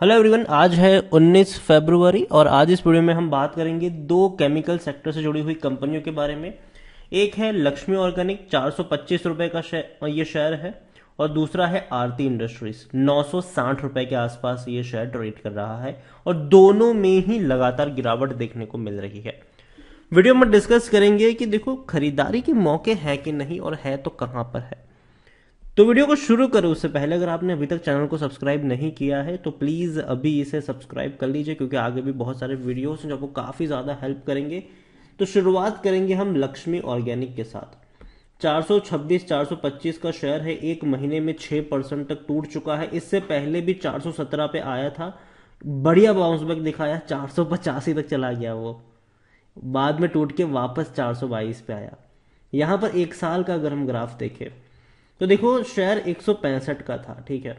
Hello everyone, आज है 19 फरवरी और आज इस वीडियो में हम बात करेंगे दो केमिकल सेक्टर से जुड़ी हुई कंपनियों के बारे में। एक है लक्ष्मी ऑर्गेनिक, 425 रुपए का ये शेयर है, और दूसरा है आरती इंडस्ट्रीज, 960 रुपए के आसपास ये शेयर ट्रेड कर रहा है, और दोनों में ही लगातार गिरावट देखने को मिल रही है। वीडियो में डिस्कस करेंगे कि देखो खरीदारी के मौके हैं कि नहीं, और है तो कहां पर है। तो वीडियो को शुरू करो उससे पहले अगर आपने अभी तक चैनल को सब्सक्राइब नहीं किया है तो प्लीज अभी इसे सब्सक्राइब कर लीजिए, क्योंकि आगे भी बहुत सारे वीडियोस हैं जो आपको काफी ज्यादा हेल्प करेंगे। तो शुरुआत करेंगे हम लक्ष्मी ऑर्गेनिक के साथ। 426 425 का शेयर है, एक महीने में 6% तक टूट चुका है। इससे पहले भी 417 पे आया था, बढ़िया बाउंस बैक दिखाया, 485 तक चला गया वो, बाद में टूट के वापस 422 पे आया। यहां पर एक साल का अगर हम ग्राफ देखें तो देखो शेयर 165 का था, ठीक है,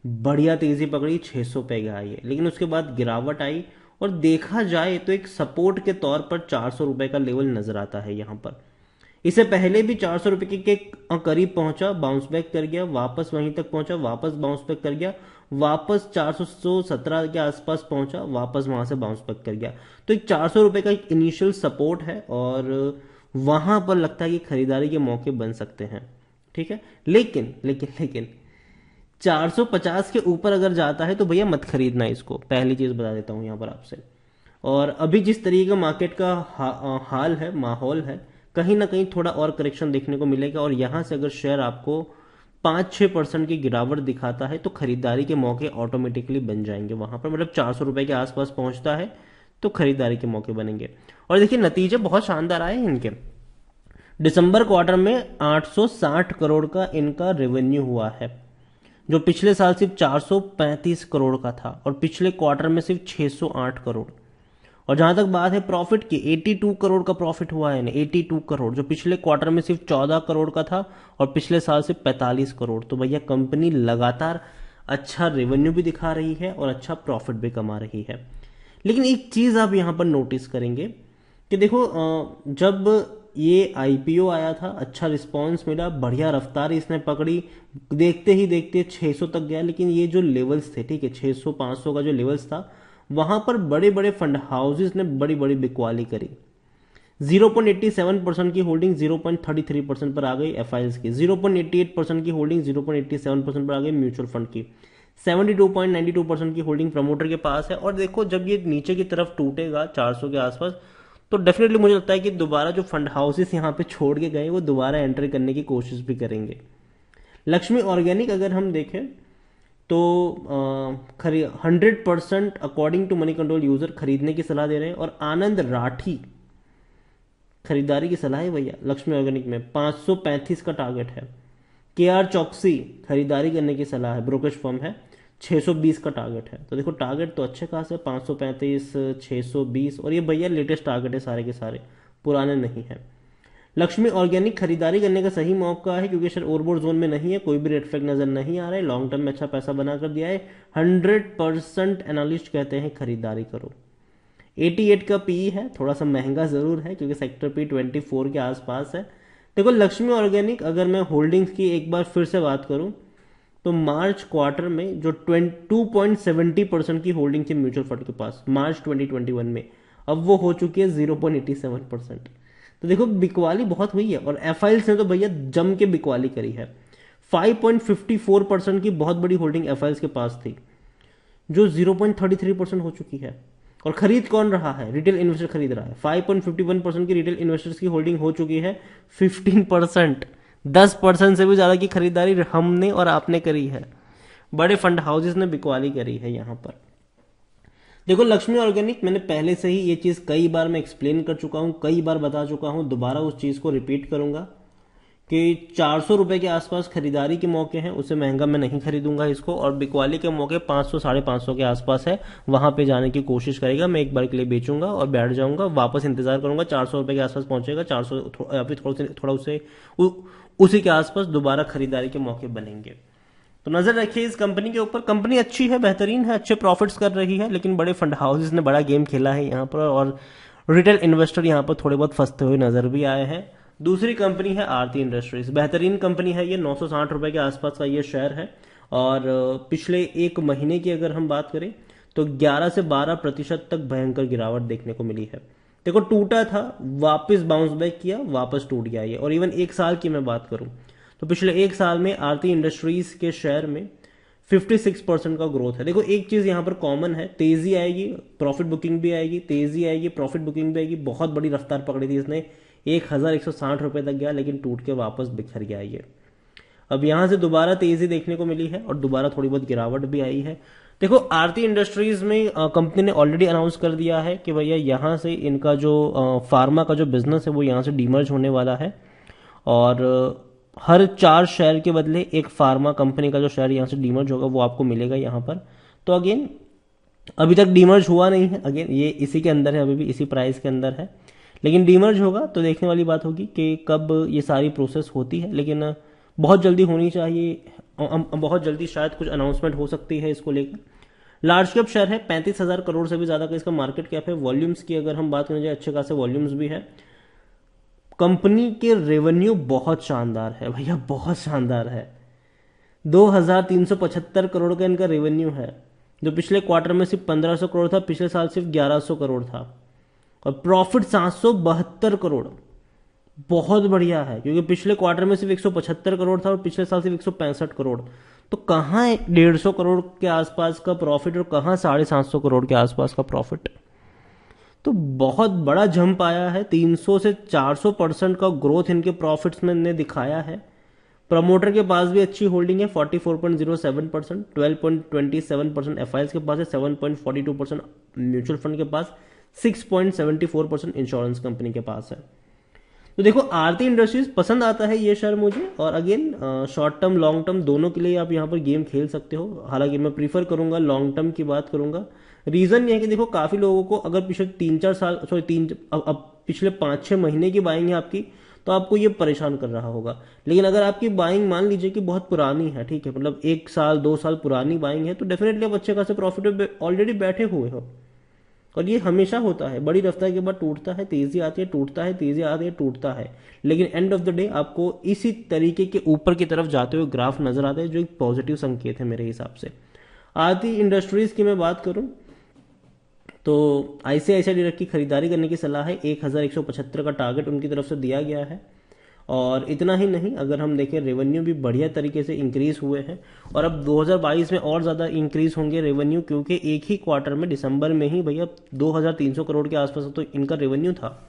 बढ़िया तेजी पकड़ी, 600 पे गया ये, लेकिन उसके बाद गिरावट आई। और देखा जाए तो एक सपोर्ट के तौर पर 400 रुपए का लेवल नजर आता है यहां पर। इससे पहले भी 400 रुपए के करीब पहुंचा, बाउंस बैक कर गया, वापस वहीं तक पहुंचा, वापस बाउंस बैक कर गया, वापस 417 के आसपास पहुंचा, वापस वहां से बाउंस बैक कर गया। तो एक 400 रुपए का एक इनिशियल सपोर्ट है और वहां पर लगता है कि खरीदारी के मौके बन सकते हैं, ठीक है। लेकिन लेकिन लेकिन 450 के ऊपर अगर जाता है तो भैया मत खरीदना इसको, पहली चीज बता देता हूं यहां पर आपसे। और अभी जिस तरीके का मार्केट का हाल है, माहौल है, कहीं ना कहीं थोड़ा और करेक्शन देखने को मिलेगा। और यहां से अगर शेयर आपको 5-6% की गिरावट दिखाता है तो खरीदारी के मौके ऑटोमेटिकली बन जाएंगे वहां पर, मतलब 400 रुपए के आसपास पहुंचता है तो खरीदारी के मौके बनेंगे। और देखिए नतीजे बहुत शानदार आए हैं इनके। दिसंबर क्वार्टर में 860 करोड़ का इनका रेवेन्यू हुआ है, जो पिछले साल सिर्फ 435 करोड़ का था, और पिछले क्वार्टर में सिर्फ 608 करोड़। और जहां तक बात है प्रॉफिट की, 82 करोड़ का प्रॉफिट हुआ है इन्हें, 82 करोड़, जो पिछले क्वार्टर में सिर्फ 14 करोड़ का था और पिछले साल सिर्फ 45 करोड़। तो भैया कंपनी लगातार अच्छा रेवेन्यू भी दिखा रही है और अच्छा प्रॉफिट भी कमा रही है। लेकिन एक चीज आप यहां पर नोटिस करेंगे कि देखो जब ये आईपीओ आया था, अच्छा रिस्पांस मिला, बढ़िया रफ्तार इसने पकड़ी, देखते ही देखते 600 तक गया। लेकिन ये जो लेवल्स थे, ठीक है, 600 500 का जो लेवल्स था, वहां पर बड़े बड़े फंड हाउसेस ने बड़ी बड़ी बिकवाली करी। 0.87% की होल्डिंग 0.33% पर आ गई एफआईएस की, 0.88% की होल्डिंग 0.87% पर आ गई म्यूचुअल फंड की, 72.92% की होल्डिंग प्रमोटर के पास है। और देखो जब ये नीचे की तरफ टूटेगा 400 के आसपास, तो डेफिनेटली मुझे लगता है कि दोबारा जो फंड हाउसेस यहां पे छोड़ के गए वो दोबारा एंटर करने की कोशिश भी करेंगे। लक्ष्मी ऑर्गेनिक अगर हम देखें तो 100% according to Moneycontrol user खरीदने की सलाह दे रहे हैं, और आनंद राठी खरीदारी की सलाह है भैया लक्ष्मी ऑर्गेनिक में, 535 का टारगेट है। के आर चौकसी खरीदारी करने की सलाह है, ब्रोकरेज फर्म है, 620 का टारगेट है। तो देखो टारगेट तो अच्छे खासे, 535 620, और ये भैया लेटेस्ट टारगेट है सारे के सारे, पुराने नहीं है। लक्ष्मी ऑर्गेनिक खरीदारी करने का सही मौका है क्योंकि शेयर ओवरबोट जोन में नहीं है, कोई भी रेड फ्लैग नजर नहीं आ रहा है, लॉन्ग टर्म में अच्छा पैसा बना कर दिया है। 100% एनालिस्ट कहते हैं खरीदारी करो। 88 का पी है, थोड़ा सा महंगा जरूर है क्योंकि सेक्टर पी 24 के आसपास है। देखो लक्ष्मी ऑर्गेनिक अगर मैं होल्डिंग्स की एक बार फिर से बात करूं तो मार्च क्वार्टर में जो 2.70% की होल्डिंग थी म्यूचुअल फंड के पास मार्च 2021 में, अब वो हो चुकी है 0.87%। तो देखो बिकवाली बहुत हुई है, और एफआईएल्स ने तो भैया जम के बिकवाली करी है। 5.54% की बहुत बड़ी होल्डिंग एफआईएल्स के पास थी, जो 0.33% हो चुकी है। और खरीद कौन रहा है? रिटेल इन्वेस्टर खरीद रहा है। 5.51% की रिटेल इन्वेस्टर्स की होल्डिंग हो चुकी है 15%, 10% से भी ज्यादा की खरीदारी हमने और आपने करी है, बड़े फंड हाउसेस ने बिकवाली करी है यहां पर। देखो लक्ष्मी ऑर्गेनिक मैंने पहले से ही ये चीज कई बार मैं एक्सप्लेन कर चुका हूं, कई बार बता चुका हूं, दोबारा उस चीज को रिपीट करूंगा कि 400 रुपए के आसपास खरीदारी के मौके हैं, उससे महंगा मैं नहीं खरीदूंगा इसको। और बिकवाली के मौके 500 550 के आसपास है, वहां पे जाने की कोशिश करेगा, मैं एक बार के लिए बेचूंगा और बैठ जाऊंगा, वापस इंतजार करूंगा, 400 रुपए के आसपास पहुंचेगा, 400 या फिर थोड़ा उससे उसी के आसपास दोबारा खरीदारी के मौके बनेंगे। तो नजर रखिए इस कंपनी के ऊपर। कंपनी अच्छी है, बेहतरीन है, अच्छे प्रॉफिट्स कर रही है, लेकिन बड़े फंड हाउसेस ने बड़ा गेम खेला है यहाँ पर, और रिटेल इन्वेस्टर यहाँ पर थोड़े बहुत फंसते हुए नजर भी आए हैं। दूसरी कंपनी है आरती इंडस्ट्रीज, बेहतरीन कंपनी है ये, 960 रुपए के आसपास का ये शेयर है, और पिछले एक महीने की अगर हम बात करें तो 11 से 12% तक भयंकर गिरावट देखने को मिली है। देखो टूटा था, वापस बाउंस बैक किया, वापस टूट गया ये। और इवन एक साल की मैं बात करूं तो पिछले एक साल में आरती इंडस्ट्रीज के शेयर में 56% का ग्रोथ है। देखो एक चीज यहां पर कॉमन है, तेजी आएगी प्रॉफिट बुकिंग भी आएगी, तेजी आएगी प्रॉफिट बुकिंग भी आएगी। बहुत बड़ी रफ्तार पकड़ी थी इसने, 1160 रुपए तक गया, लेकिन टूट के वापस बिखर गया ये। अब यहां से दोबारा तेजी देखने को मिली है और दोबारा थोड़ी बहुत गिरावट भी आई है। देखो आरती इंडस्ट्रीज में कंपनी ने ऑलरेडी अनाउंस कर दिया है कि भैया यहां से इनका जो फार्मा का जो बिजनेस है वो यहां से डीमर्ज होने वाला है, और हर 4 शेयर के बदले एक फार्मा कंपनी का जो शेयर यहां से डीमर्ज होगा वो आपको मिलेगा यहां पर। तो अगेन अभी तक डीमर्ज हुआ नहीं है, अगेन ये इसी के अंदर है, अभी भी इसी प्राइस के अंदर है, लेकिन डीमर्ज होगा तो देखने वाली बात होगी कि कब ये सारी प्रोसेस होती है। लेकिन बहुत जल्दी होनी चाहिए, बहुत जल्दी शायद कुछ अनाउंसमेंट हो सकती है इसको लेकर। लार्ज कैप शेयर है, 35,000 करोड़ से भी ज्यादा का इसका मार्केट कैप है। वॉल्यूम्स की अगर हम बात करें जाए, अच्छे खासे वॉल्यूम्स भी है। कंपनी के रेवेन्यू बहुत शानदार है भैया, बहुत शानदार है। 2,375 करोड़ का इनका रेवेन्यू है, जो पिछले क्वार्टर में सिर्फ 1,500 करोड़ था, पिछले साल सिर्फ 1,100 करोड़ था। और प्रॉफिट 772 करोड़, बहुत बढ़िया है, क्योंकि पिछले क्वार्टर में सिर्फ 175 करोड़ था और पिछले साल सिर्फ 165 करोड़। तो कहाँ 150 करोड़ के आसपास का प्रॉफिट और कहाँ 750 करोड़ के आसपास का प्रॉफिट। तो बहुत बड़ा जंप आया है, 300 से 400% का ग्रोथ इनके प्रॉफिट्स में ने दिखाया है। प्रमोटर के पास भी अच्छी होल्डिंग है, 44.07%, 12.27% एफआईएस के पास है, 7.42% म्यूचुअल फंड के पास, 6.74% इंश्योरेंस कंपनी के पास है। तो देखो आरती इंडस्ट्रीज पसंद आता है ये शेयर मुझे, और again short term long term दोनों के लिए आप यहाँ पर गेम खेल सकते हो। हालांकि मैं प्रीफर करूंगा लॉन्ग टर्म की बात करूंगा। रीजन ये है कि देखो काफी लोगों को अगर पिछले 3-4 साल सॉरी तीन अब पिछले 5-6 महीने की बाइंग है आपकी, तो आपको ये परेशान कर रहा होगा। लेकिन अगर आपकी बाइंग मान लीजिए कि बहुत पुरानी है, ठीक है, मतलब 1 साल 2 साल पुरानी बाइंग है, तो डेफिनेटली आप अच्छे खासे प्रॉफिट में ऑलरेडी बैठे हुए हो। और ये हमेशा होता है, बड़ी रफ्तार के बाद टूटता है, तेजी आती है, टूटता है, तेजी आती है, टूटता है, लेकिन एंड ऑफ द डे आपको इसी तरीके के ऊपर की तरफ जाते हुए ग्राफ नजर आते हैं, जो एक पॉजिटिव संकेत है मेरे हिसाब से। आरती इंडस्ट्रीज की मैं बात करूं तो आईसीआईसीआई डायरेक्ट की खरीदारी करने की सलाह है, 1175 का टारगेट उनकी तरफ से दिया गया है। और इतना ही नहीं, अगर हम देखें रेवेन्यू भी बढ़िया तरीके से इंक्रीज हुए हैं, और अब 2022 में और ज्यादा इंक्रीज होंगे रेवेन्यू, क्योंकि एक ही क्वार्टर में दिसंबर में ही भैया 2,300 करोड़ के आसपास तो इनका रेवेन्यू था।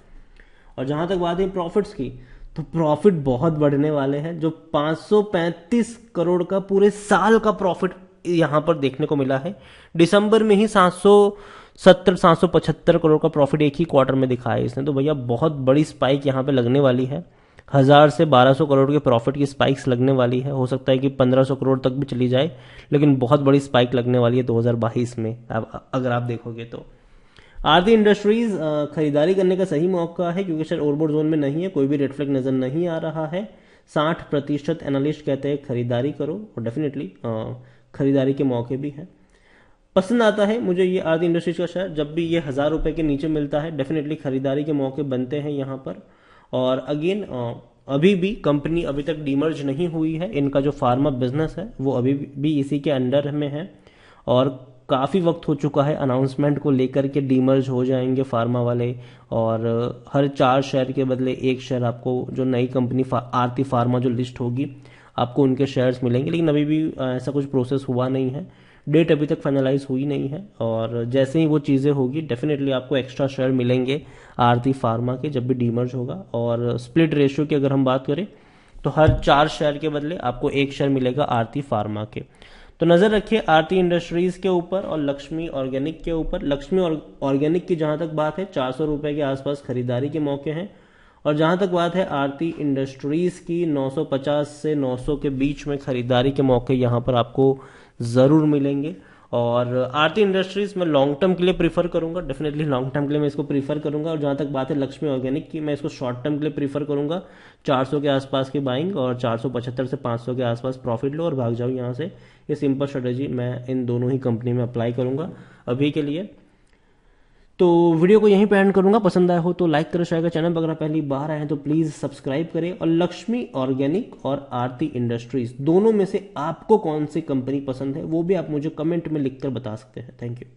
और जहां तक बात है प्रॉफिट्स की, तो प्रॉफिट बहुत बढ़ने वाले हैं, जो 535 करोड़ का पूरे साल का प्रॉफिट यहां पर देखने को मिला है। दिसंबर में ही 775 करोड़ का प्रॉफिट एक ही क्वार्टर में दिखाया इसने। तो भैया बहुत बड़ी स्पाइक यहां पे लगने वाली है, 1,000 से 1,200 करोड़ के प्रॉफिट की स्पाइक्स लगने वाली है। हो सकता है कि 1,500 करोड़ तक भी चली जाए, लेकिन बहुत बड़ी स्पाइक लगने वाली है 2022 में अगर आप देखोगे तो। आरती इंडस्ट्रीज खरीदारी करने का सही मौका है, क्योंकि शायद ओवरबोट जोन में नहीं है, कोई भी रेड फ्लैग नजर नहीं आ रहा है। 60% एनालिस्ट कहते हैं खरीदारी करो, और डेफिनेटली खरीदारी के मौके भी हैं। पसंद आता है मुझे ये आरती इंडस्ट्रीज का शेयर, जब भी ये 1,000 रुपए के नीचे मिलता है डेफिनेटली खरीदारी के मौके बनते हैं यहाँ पर। और अगेन अभी भी कंपनी अभी तक डीमर्ज नहीं हुई है, इनका जो फार्मा बिजनेस है वो अभी भी इसी के अंडर में है, और काफ़ी वक्त हो चुका है अनाउंसमेंट को लेकर के डीमर्ज हो जाएंगे फार्मा वाले, और हर 4 शेयर के बदले एक शेयर आपको जो नई कंपनी आरती फार्मा जो लिस्ट होगी आपको उनके शेयर्स मिलेंगे। लेकिन अभी भी ऐसा कुछ प्रोसेस हुआ नहीं है, डेट अभी तक फाइनलाइज हुई नहीं है, और जैसे ही वो चीज़ें होगी डेफिनेटली आपको एक्स्ट्रा शेयर मिलेंगे आरती फार्मा के जब भी डीमर्ज होगा। और स्प्लिट रेशियो की अगर हम बात करें तो हर 4 शेयर के बदले आपको एक शेयर मिलेगा आरती फार्मा के। तो नजर रखिए आरती इंडस्ट्रीज के ऊपर और लक्ष्मी ऑर्गेनिक के ऊपर। लक्ष्मी ऑर्गेनिक की जहां तक बात है 400 रुपए के आसपास खरीदारी के मौके हैं, और जहां तक बात है आरती इंडस्ट्रीज की 950 से 900 के बीच में खरीदारी के मौके यहां पर आपको जरूर मिलेंगे। और आरती इंडस्ट्रीज में लॉन्ग टर्म के लिए प्रीफर करूंगा, डेफिनेटली लॉन्ग टर्म के लिए मैं इसको प्रीफर करूंगा। और जहां तक बात है लक्ष्मी ऑर्गेनिक की, मैं इसको शॉर्ट टर्म के लिए प्रीफर करूंगा, 400 के आसपास की बाइंग और 475 से 500 के आसपास प्रॉफिट लो और भाग जाओ यहाँ से। ये सिंपल स्ट्रेटेजी मैं इन दोनों ही कंपनी में अप्लाई करूंगा अभी के लिए। तो वीडियो को यहीं पे एंड करूंगा। पसंद आया हो तो लाइक करें, शेयर करें। चैनल पर अगर आप पहली बार आए हैं तो प्लीज़ सब्सक्राइब करें। और लक्ष्मी ऑर्गेनिक और आरती इंडस्ट्रीज दोनों में से आपको कौन सी कंपनी पसंद है वो भी आप मुझे कमेंट में लिखकर बता सकते हैं। Thank you.